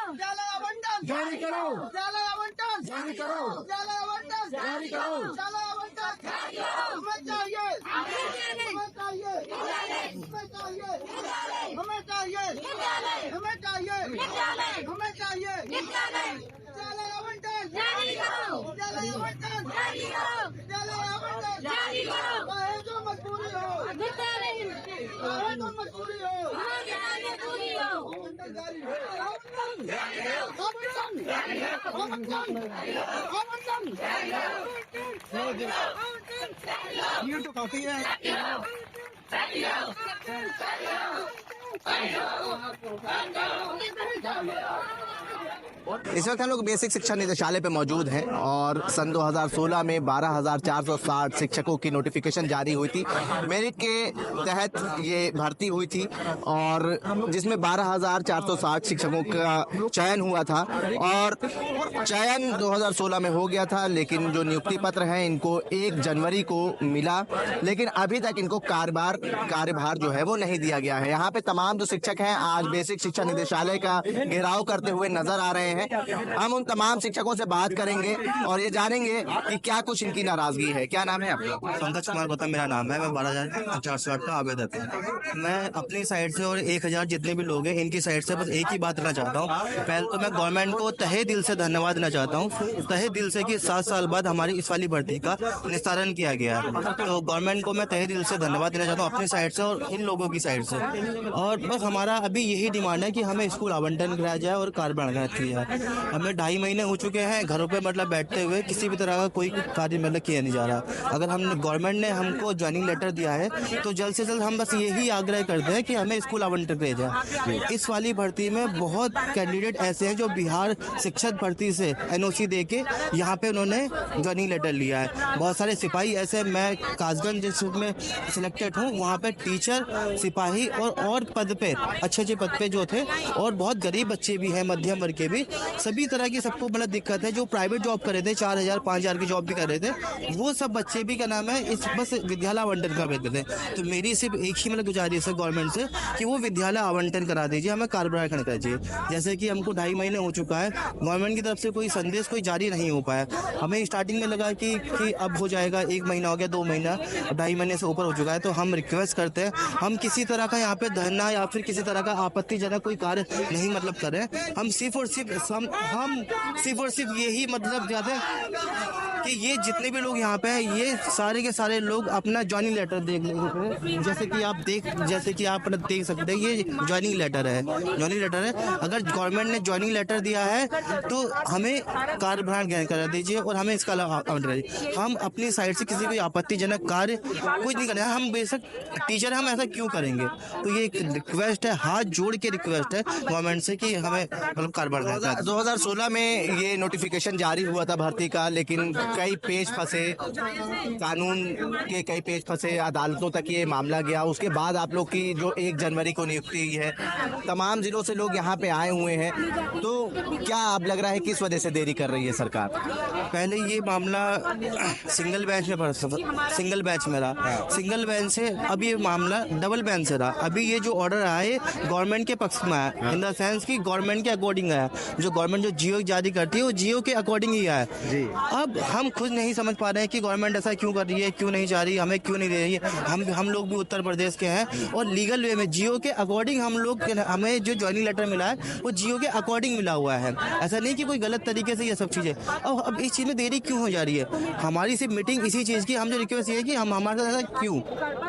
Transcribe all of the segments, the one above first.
विद्यालय आवंटन जारी करो, विद्यालय आवंटन जारी करो, विद्यालय आवंटन जारी करो, विद्यालय आवंटन हमें चाहिए, हमें चाहिए, हमें चाहिए, हमें चाहिए, हमें चाहिए, हमें चाहिए विद्यालय आवंटन जारी करो, विद्यालय आवंटन जारी करो, विद्यालय आवंटन जारी करो, चाहे जो मजबूरी हो, चाहे जो मजबूरी हो, मजबूरी हो, आवंटन जारी हो, आवंटन ये तो काफी है। इस वक्त हम लोग बेसिक शिक्षा निदेशालय पे मौजूद हैं और सन 2016 में 12,460 शिक्षकों की नोटिफिकेशन जारी हुई थी। मेरिट के तहत ये भर्ती हुई थी और जिसमें 12,460 शिक्षकों का चयन हुआ था और चयन 2016 में हो गया था, लेकिन जो नियुक्ति पत्र हैं इनको 1 जनवरी को मिला, लेकिन अभी तक इनको कार्यभार जो है वो नहीं दिया गया है। यहाँ पे तमाम जो शिक्षक हैं आज बेसिक शिक्षा निदेशालय का घेराव करते हुए नजर आ रहे हैं। हम उन तमाम शिक्षकों से बात करेंगे और ये जानेंगे कि क्या कुछ इनकी नाराजगी है। क्या नाम है आपका? पंकज कुमार गौतम मेरा नाम है। मैं 12,408 का आवेदक हूँ। मैं अपनी साइड से और 1,000 जितने भी लोग हैं इनकी साइड से बस एक ही बात करना चाहता हूँ। पहले तो मैं गवर्नमेंट को तहे दिल से धन्यवाद देना चाहता हूँ, तहे दिल से कि 7 साल बाद हमारी इस वाली भर्ती का निस्तारण किया गया है। तो गवर्नमेंट को मैं तहे दिल से धन्यवाद देना चाहता हूँ अपनी साइड से और इन लोगों की साइड से। और बस हमारा अभी यही डिमांड है कि हमें स्कूल आवंटन कराया जाए और कार्यभार किया जाए। हमें 2.5 महीने हो चुके हैं घरों पे मतलब बैठते हुए, किसी भी तरह का कोई कार्य मतलब किया नहीं जा रहा। अगर हमने गवर्नमेंट ने हमको ज्वाइनिंग लेटर दिया है तो जल्द से जल्द हम बस यही आग्रह करते हैं कि हमें स्कूल आवंटन किया जाए। इस वाली भर्ती में बहुत कैंडिडेट ऐसे हैं जो बिहार शिक्षक भर्ती से NOC दे के यहाँ पे उन्होंने ज्वाइनिंग लेटर लिया है। बहुत सारे सिपाही ऐसे, मैं कासगंज डिस्ट्रिक्ट में सिलेक्टेड हूँ, वहाँ पे टीचर, सिपाही और पद पे अच्छे पद पे जो थे, और बहुत गरीब बच्चे भी हैं, मध्यम वर्ग के भी, सभी तरह की सबको मतलब दिक्कत है। जो प्राइवेट जॉब कर रहे थे 4,000 5,000 की जॉब भी कर रहे थे, वो सब बच्चे भी क्या नाम है इस बस विद्यालय आवंटन का वेट करते हैं। तो मेरी सिर्फ एक ही मतलब गुजारिश है गवर्नमेंट से कि वो विद्यालय आवंटन करा दीजिए, हमें कार्यभार करना चाहिए। जैसे कि हमको 2.5 महीने हो चुका है, गवर्नमेंट की तरफ से कोई संदेश कोई जारी नहीं हो पाया। हमें स्टार्टिंग में लगा कि अब हो जाएगा, 1 महीना हो गया, 2 महीना, 2.5 महीने से ऊपर हो चुका है। तो हम रिक्वेस्ट करते हैं, हम किसी तरह का यहाँ पे धरना या फिर किसी तरह का आपत्तिजनक कोई कार्य नहीं मतलब करें। हम सिर्फ और सिर्फ यही मतलब चाहते हैं कि ये जितने भी लोग यहाँ पे हैं ये सारे के सारे लोग अपना ज्वाइनिंग लेटर देख लेंगे। जैसे कि आप देख सकते हैं, ये ज्वाइनिंग लेटर है। अगर गवर्नमेंट ने ज्वाइनिंग लेटर दिया है तो हमें कार्यभार करा दीजिए और हमें इसका आवंटन करिए। हम अपनी साइड से किसी कोई आपत्तिजनक कार्य कुछ नहीं करें। हम बेशक टीचर, हम ऐसा क्यों करेंगे? तो ये एक रिक्वेस्ट है, हाथ जोड़ के रिक्वेस्ट है गवर्नमेंट से कि हमें मतलब कार्यभार। 2016 में ये नोटिफिकेशन जारी हुआ था भर्ती का, लेकिन कई पेज फंसे, कानून के कई पेज फंसे, अदालतों तक ये मामला गया। उसके बाद आप लोग की जो 1 जनवरी को नियुक्ति हुई है, तमाम जिलों से लोग यहाँ पे आए हुए हैं, तो क्या आप लग रहा है किस वजह से देरी कर रही है सरकार? पहले ये मामला सिंगल बेंच में सिंगल बेंच से अब ये मामला डबल बेंच से रहा। अभी ये जो ऑर्डर आया है गवर्नमेंट के पक्ष में आया, इन द सेंस की गवर्नमेंट के अकॉर्डिंग आया। जो गवर्नमेंट जो जियो जारी करती है वो जियो के अकॉर्डिंग ही आया जी। अब हम खुद नहीं समझ पा रहे हैं कि गवर्नमेंट ऐसा क्यों कर रही है, क्यों नहीं जा रही, हमें क्यों नहीं दे रही है। हम लोग भी उत्तर प्रदेश के हैं और लीगल वे में जियो के अकॉर्डिंग हमें जो ज्वाइनिंग लेटर मिला है वो जियो के अकॉर्डिंग मिला हुआ है। ऐसा नहीं कि कोई गलत तरीके से ये सब चीज़ें। अब इस चीज़ में देरी क्यों हो जा रही है? हमारी सिर्फ मीटिंग इसी चीज़ की, हम जो रिक्वेस्ट ये है कि हम हमारे साथ ऐसा क्यों,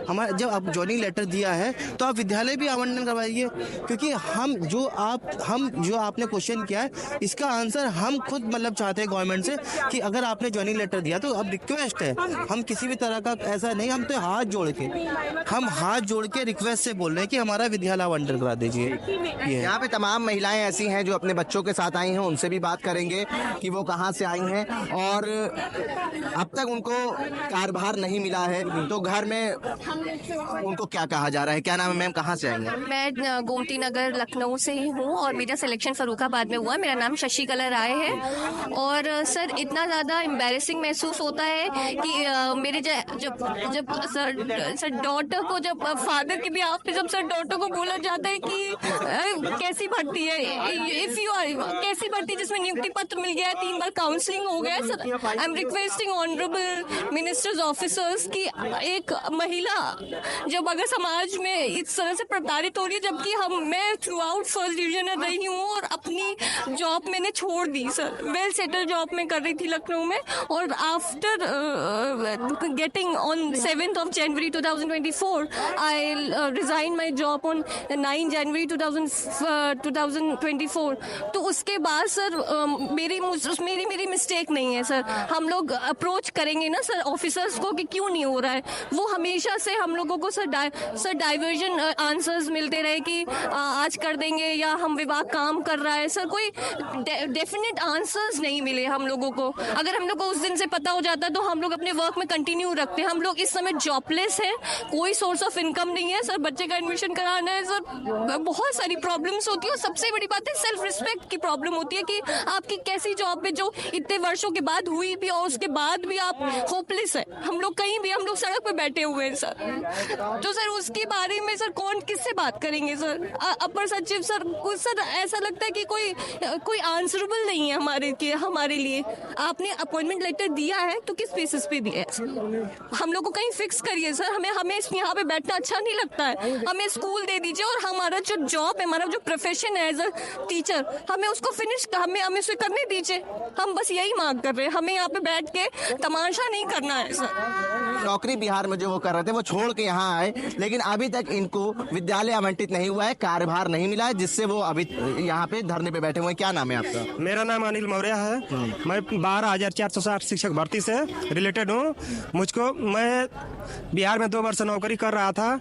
हमारा जब आप ज्वाइनिंग लेटर दिया है तो आप विद्यालय भी आवंटन करवाइए, क्योंकि हम जो आपने क्वेश्चन किया है इसका आंसर हम खुद मतलब चाहते हैं गवर्नमेंट से कि अगर आपने ज्वाइनिंग लेटर दिया तो अब रिक्वेस्ट है, हम किसी भी तरह का ऐसा नहीं, हम तो हाथ जोड़ के रिक्वेस्ट से बोल रहे हैं कि हमारा विद्यालय आवंटन करा दीजिए। यहाँ पे तमाम महिलाएं ऐसी हैं जो अपने बच्चों के साथ आई हैं, उनसे भी बात करेंगे कि वो कहाँ से आई हैं और अब तक उनको कार्यभार नहीं मिला है, तो घर में उनको क्या कहा जा रहा है? क्या नाम है मैम, कहाँ से आई हैं? मैं गोमती नगर लखनऊ से ही हूँ और मेरा सिलेक्शन फर्रुखाबाद में हुआ। मेरा नाम शशिकला राय है और सर इतना ज़्यादा एम्बैरेसिंग महसूस होता है कि मेरे जब जब सर डॉटर को, जब फादर के बिहाफ पे जब सर डॉटर को बोला जाता है कि कैसी भर्ती है, इफ यू आर कैसी भर्ती जिसमें नियुक्ति पत्र मिल गया है, 3 बार काउंसलिंग हो गया है। Sir I am requesting honourable ministers officers की एक महिला जब अगर समाज में इस तरह से प्रताड़ित हो रही है, जबकि मैं थ्रू आउट फर्स्ट डिवीजन रही हूँ और अपनी जॉब मैंने छोड़ दी सर, वेल सेटल जॉब में कर रही थी लखनऊ में, और after getting on 7th of January 2024 I resigned my job on 9 January 2024। तो उसके बाद सर मेरी मिस्टेक नहीं है सर। हम लोग अप्रोच करेंगे ना सर ऑफिसर्स को कि क्यों नहीं हो रहा है, वो हमेशा से हम लोगों को सर डाइवर्जन आंसर्स मिलते रहे कि आज कर देंगे या हम विभाग काम कर रहा है। सर कोई डेफिनेट आंसर्स नहीं मिले हम लोगों को। अगर हम लोग को उस दिन से पता हो जाता तो हम लोग अपने वर्क में कंटिन्यू रखते। हम लोग इस समय जॉबलेस हैं, कोई सोर्स ऑफ इनकम नहीं है सर, बच्चे का एडमिशन कराना है सर, बहुत सारी प्रॉब्लम्स होती है। और सबसे बड़ी बात है सेल्फ रिस्पेक्ट की प्रॉब्लम होती है कि आपकी कैसी जॉब पे जो इतने वर्षों के बाद हुई भी और उसके बाद भी आप होपलेस है। हम लोग कहीं भी, हम लोग सड़क पे बैठे हुए हैं सर। तो सर उसके बारे में सर कौन किससे बात करेंगे सर? अपर सचिव सर, कुछ सर ऐसा लगता है कि कोई आंसरेबल नहीं है हमारे लिए। आपने अपॉइंटमेंट लेटर दिया है तो किस बेसिस पे दिया है? हम लोग को कहीं फिक्स करिए सर। हमें यहाँ पे बैठना अच्छा नहीं लगता है। हमें स्कूल दे दीजिए और हमारा जो जॉब है, हमारा जो प्रोफेशन है एज अ टीचर, हमें उसको हमें उसे करने दीजिए। हम बस यही मांग कर रहे हैं, हमें यहाँ पे बैठ के तमाशा नहीं करना है सर। नौकरी बिहार में जो वो कर रहे थे वो छोड़ के यहाँ आए, लेकिन अभी तक इनको विद्यालय आवंटित नहीं हुआ है, कार्यभार नहीं मिला है, जिससे वो अभी यहाँ पे धरने पे बैठे हुए हैं। क्या नाम है आपका? मेरा नाम अनिल मौर्य है। मैं 12,460 शिक्षक भर्ती से रिलेटेड हूँ। मैं बिहार में 2 वर्ष नौकरी कर रहा था।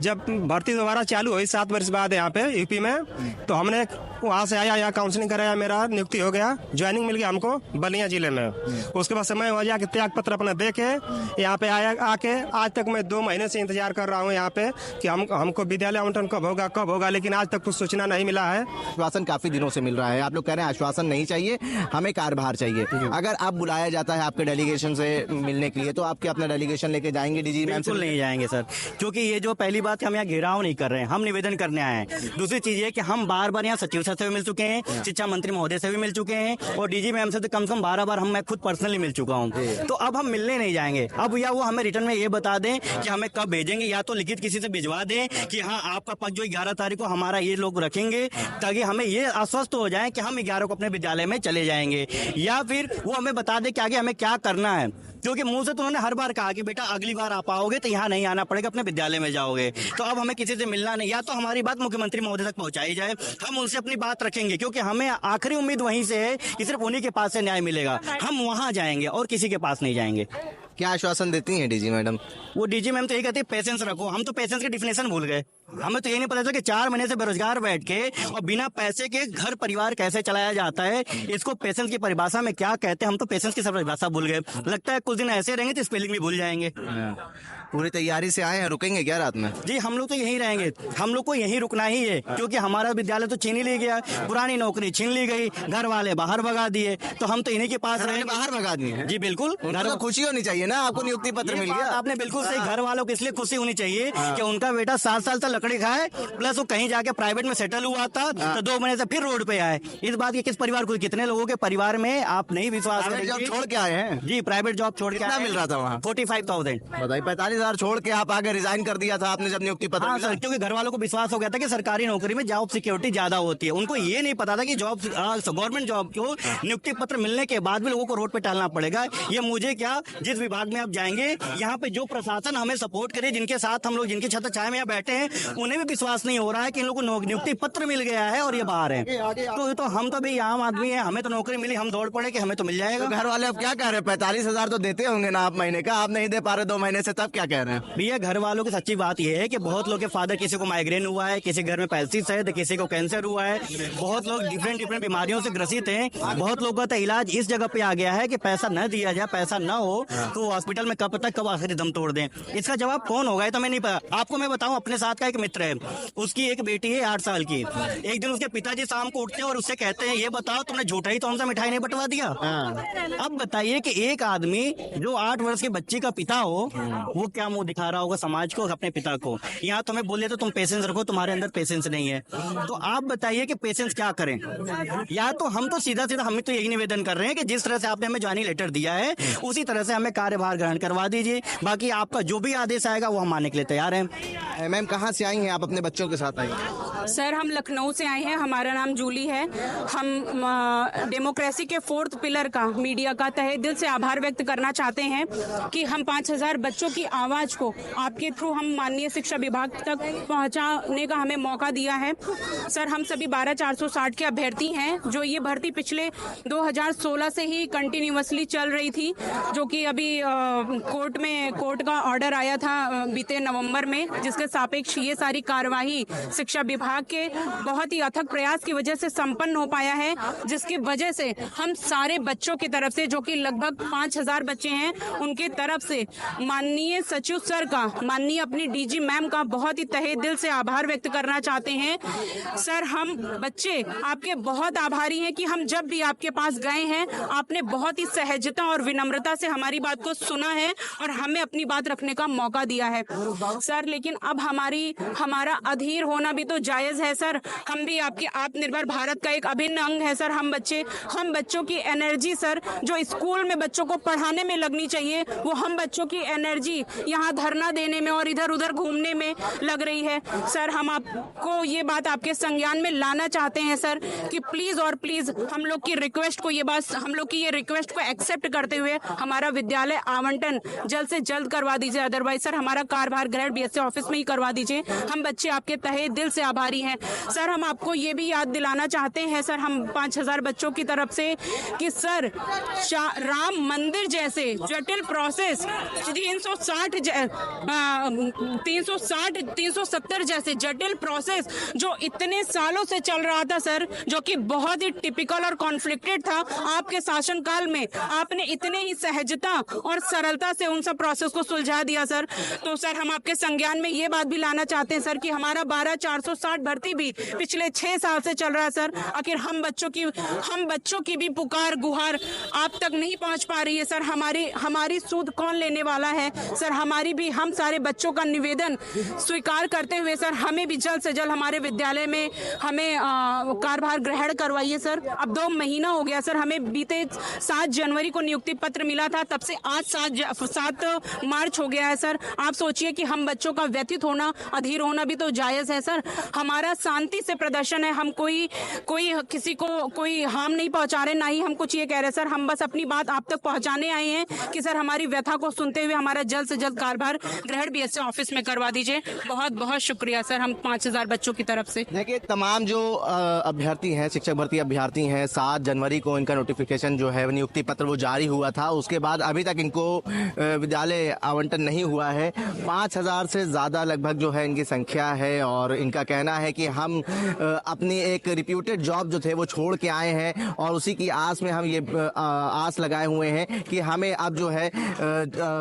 जब भर्ती दोबारा चालू हुई 7 वर्ष बाद यहाँ पे यूपी में, तो हमने वहाँ से आया, यहाँ काउंसलिंग कराया, मेरा नियुक्ति हो गया, ज्वाइनिंग मिल गया हमको बलिया जिले में। उसके बाद समय वजह के त्याग पत्र अपना दे के यहाँ पे आके आज तक मैं 2 महीने से इंतजार कर रहा हूँ यहाँ पे कि हमको विद्यालय आवंटन कब होगा, लेकिन आज तक कुछ सूचना नहीं मिला है। आश्वासन काफी दिनों से मिल रहा है, आप लोग कह रहे हैं आश्वासन नहीं चाहिए, हमें कार्यभार चाहिए। अगर आप बुलाया जाता है आपके डेलीगेशन से मिलने के लिए, तो आपके अपना डेलीगेशन लेके जाएंगे डीजी मैम से? बिल्कुल नहीं जाएंगे सर, क्योंकि ये जो पहली बात है, हम यहाँ घेराव नहीं कर रहे हैं, हम निवेदन करने आए हैं। दूसरी चीज ये कि हम बार यहाँ सचिव सर से भी मिल चुके हैं, शिक्षा मंत्री महोदय से भी मिल चुके हैं, और डीजी मैम से तो कम से कम 12 बार मैं खुद पर्सनली मिल चुका हूँ। तो अब हम मिलने नहीं जाएंगे। अब या वो हमें रिटर्न में ये बता दें कि हमें कब भेजेंगे, या तो लिखित किसी से भिजवा दें कि हाँ आपका पक्ष जो 11 तारीख को हमारा ये लोग रखेंगे, ताकि हमें ये आश्वस्त हो जाए कि हम 11 को अपने विद्यालय में चले जाएंगे, या फिर वो हमें बता दें कि आगे हमें क्या करना है। क्योंकि मुंह से तो उन्होंने हर बार कहा कि बेटा अगली बार आप आओगे तो यहाँ नहीं आना पड़ेगा, अपने विद्यालय में जाओगे। तो अब हमें किसी से मिलना नहीं, या तो हमारी बात मुख्यमंत्री महोदय तक पहुंचाई जाए, हम उनसे अपनी बात रखेंगे, क्योंकि हमें आखिरी उम्मीद वहीं से है कि सिर्फ उन्हीं के पास से न्याय मिलेगा। हम वहां जाएंगे और किसी के पास नहीं जाएंगे। क्या आश्वासन देती हैं डीजी मैडम? वो डीजी मैम तो यही कहती है पेशेंस रखो। हम तो पेशेंस की डिफिनेशन भूल गए। हमें तो ये नहीं पता था कि 4 महीने से बेरोजगार बैठ के और बिना पैसे के घर परिवार कैसे चलाया जाता है, इसको पेशेंस की परिभाषा में क्या कहते हैं। हम तो पेशेंस की सब परिभाषा भूल गए। लगता है कुछ दिन ऐसे रहेंगे तो स्पेलिंग भी भूल जाएंगे। पूरी तैयारी से आए हैं, रुकेंगे क्या रात में? जी हम लोग तो यहीं रहेंगे, हम लोग को यहीं रुकना ही है, क्योंकि हमारा विद्यालय तो छीन ही ली गया, पुरानी नौकरी छीन ली गई, घर वाले बाहर भगा दिए, तो हम तो इन्हीं के पास रहेंगे। बाहर भगा दिए? जी बिल्कुल। घर को खुशी होनी चाहिए ना, आपको नियुक्ति पत्र मिल गया। आपने बिल्कुल सही, घर वालों को इसलिए खुशी होनी चाहिए कि उनका बेटा 7 साल तक लकड़ी खाए, प्लस वो कहीं जाके प्राइवेट में सेटल हुआ था, तो 2 महीने से फिर रोड पे आए। इस बात की किस परिवार को, कितने लोगों के परिवार में आप नहीं विश्वास करेंगे। जॉब छोड़ के आए हैं? जी प्राइवेट जॉब छोड़ के। कितना मिल रहा था वहाँ? 45,000। बताइए, 45,000 छोड़ के आप आगे रिजाइन कर दिया था आपने जब नियुक्ति पत्र? हाँ सर, क्योंकि घर वालों को विश्वास हो गया था कि सरकारी नौकरी में जॉब सिक्योरिटी ज्यादा होती है। उनको ये नहीं पता था कि जॉब गवर्नमेंट जॉब को नियुक्ति पत्र मिलने के बाद भी लोगों को रोड पे टहलना पड़ेगा। ये मुझे क्या, जिस विभाग में आप जाएंगे, यहाँ पे जो प्रशासन हमें सपोर्ट करे, जिनके साथ हम लोग जिनकी छत छाया में यहाँ बैठे हैं, उन्हें भी विश्वास नहीं हो रहा है कि इन लोगों को नियुक्ति पत्र मिल गया है और ये बाहर है। तो हम तो भी आम आदमी है, हमें तो नौकरी मिली, हम दौड़ पड़े कि हमें तो मिल जाएगा। घर वाले अब क्या कह रहे हैं? 45,000 तो देते होंगे ना आप महीने का, आप नहीं दे पा रहे 2 महीने से, तब क्या कह रहे हैं? भैया घर वालों की सच्ची बात यह है कि बहुत लोग के फादर, किसी को माइग्रेन हुआ है, किसी घर में पैल्सिस है, तो किसी को कैंसर हुआ है, बहुत लोग डिफरेंट बीमारियों से ग्रसित हैं। बहुत लोगों का इलाज इस जगह पे आ गया है कि पैसा न दिया जाए, पैसा न हो तो वो हॉस्पिटल में कब आखिरी दम तोड़ दें। इसका जवाब कौन होगा ये तो मैं नहीं पता। आपको मैं बताऊं, अपने साथ का एक मित्र है, उसकी एक बेटी है 8 साल की। एक दिन उसके पिताजी शाम को उठते हैं और उससे कहते हैं, ये बताओ तुमने झूठा ही तो हमसे मिठाई नहीं बंटवा दिया। अब बताइए कि एक आदमी जो 8 वर्ष के बच्ची का पिता हो, वो क्या मुंह दिखा रहा होगा समाज को, अपने पिता को। यहाँ तुम्हें बोले तो तुम पेशेंस रखो, तुम्हारे अंदर पेशेंस नहीं है। तो आप बताइए कि पेशेंस क्या करें। या तो हम तो सीधा हम तो यही निवेदन कर रहे हैं कि जिस तरह से आपने हमें ज्वाइनिंग लेटर दिया है उसी तरह से हमें कार्यभार ग्रहण करवा दीजिए। बाकी आपका जो भी आदेश आएगा वो हम मानने के लिए तैयार हैं। मैम कहाँ से आई हैं आप? अपने बच्चों के साथ आई हैं? सर हम लखनऊ से आए हैं, हमारा नाम जूली है। हम डेमोक्रेसी के 4th पिलर का, मीडिया का तहे दिल से आभार व्यक्त करना चाहते हैं कि हम 5000 बच्चों की आवाज़ को आपके थ्रू हम माननीय शिक्षा विभाग तक पहुंचाने का हमें मौका दिया है। सर हम सभी 12460 के अभ्यर्थी हैं, जो ये भर्ती पिछले 2016 से ही कंटिन्यूअसली चल रही थी, जो कि अभी कोर्ट का ऑर्डर आया था बीते नवंबर में, जिसके सापेक्ष ये सारी कार्यवाही शिक्षा विभाग के बहुत ही अथक प्रयास की वजह से संपन्न हो पाया है, जिसकी वजह से हम सारे बच्चों की तरफ से, जो कि लगभग 5000 बच्चे हैं, उनके तरफ से माननीय सचिव सर का, माननीय अपनी डीजी मैम का बहुत ही तहे दिल से आभार व्यक्त करना चाहते हैं। सर हम बच्चे आपके बहुत आभारी हैं कि हम जब भी आपके पास गए हैं आपने बहुत ही सहजता और विनम्रता से हमारी बात को सुना है और हमें अपनी बात रखने का मौका दिया है। सर लेकिन अब हमारा अधीर होना भी तो जायज है सर। हम भी आपके आत्मनिर्भर भारत का एक अभिन्न अंग है सर। हम बच्चों की एनर्जी सर, जो स्कूल में बच्चों को पढ़ाने में लगनी चाहिए, वो हम बच्चों की एनर्जी यहाँ धरना देने में और इधर उधर घूमने में लग रही है। सर हम आपको ये बात आपके संज्ञान में लाना चाहते हैं सर कि प्लीज और प्लीज हम लोग की ये रिक्वेस्ट को एक्सेप्ट करते हुए हमारा विद्यालय आवंटन जल्द से जल्द करवा दीजिए। अदरवाइज सर हमारा कार्यभार ग्रहण बीएससी ऑफिस में ही करवा दीजिए। हम बच्चे आपके तहे दिल से आभारी हैं। सर हम आपको ये भी याद दिलाना चाहते हैं सर, हम 5000 बच्चों की तरफ से, कि सर राम मंदिर जैसे जटिल प्रोसेस 370 जैसे जटिल प्रोसेस जो इतने सालों से चल रहा था सर, जो कि बहुत ही टिपिकल और कॉन्फ्लिक्टेड था, आपके शासनकाल में आपने इतने ही सहजता और सरलता से उन सब प्रोसेस को सुलझा दिया सर। तो सर हम आपके संज्ञान में ये बात भी लाना चाहते हैं सर कि हमारा 12460 भर्ती भी पिछले 6 साल से चल रहा है सर। आखिर हम बच्चों की भी पुकार गुहार आप तक नहीं पहुंच पा रही है सर। हमारी सूद कौन लेने वाला है सर? हम सारे बच्चों का निवेदन स्वीकार करते हुए सर हमें भी जल्द से जल्द हमारे विद्यालय में हमें कार्यभार ग्रहण करवाइए सर। अब 2 महीना हो गया सर, हमें बीते 7 जनवरी को नियुक्ति पत्र मिला था, तब से आज 7 मार्च हो गया है सर। आप सोचिए कि हम बच्चों का व्यथित होना, अधीर होना भी तो जायज है सर। हमारा शांति से प्रदर्शन है, हम कोई किसी को कोई हार्म नहीं पहुंचा रहे, ना ही हम कुछ ये कह रहे सर। हम बस अपनी बात आप तक पहुंचाने आए हैं कि सर हमारी व्यथा को सुनते हुए हमारा जल्द से जल्द कार्यभार ग्रहण बीएससी ऑफिस में करवा दीजिए। बहुत बहुत शुक्रिया सर, हम 5000 बच्चों की तरफ से। देखिए तमाम जो अभ्यर्थी हैं, शिक्षक भर्ती अभ्यर्थी हैं, 7 जनवरी को इनका नोटिफिकेशन जो है नियुक्ति पत्र वो जारी हुआ था, उसके बाद अभी तक इनको विद्यालय आवंटन नहीं हुआ है। 5000 से ज़्यादा लगभग जो है इनकी संख्या है और इनका कहना है कि हम अपनी एक रिप्यूटेड जॉब जो थे वो छोड़ के आए हैं और उसी की आस में हम ये आस लगाए हुए हैं कि हमें अब जो है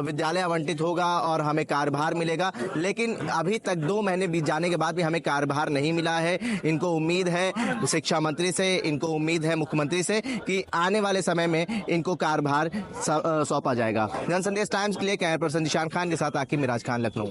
विद्यालय आवंटित होगा और हमें कार्यभार मिलेगा। लेकिन अभी तक 2 महीने बीत जाने के बाद भी हमें कार्यभार नहीं मिला है। इनको उम्मीद है शिक्षा मंत्री से, इनको उम्मीद है मुख्यमंत्री से कि आने वाले समय में इनको कार्यभार सौंपा जाएगा। जन संदेश टाइम्स के लिए कैमरा पर्सन निशान खान के साथ आकिब मिराज खान, लखनऊ।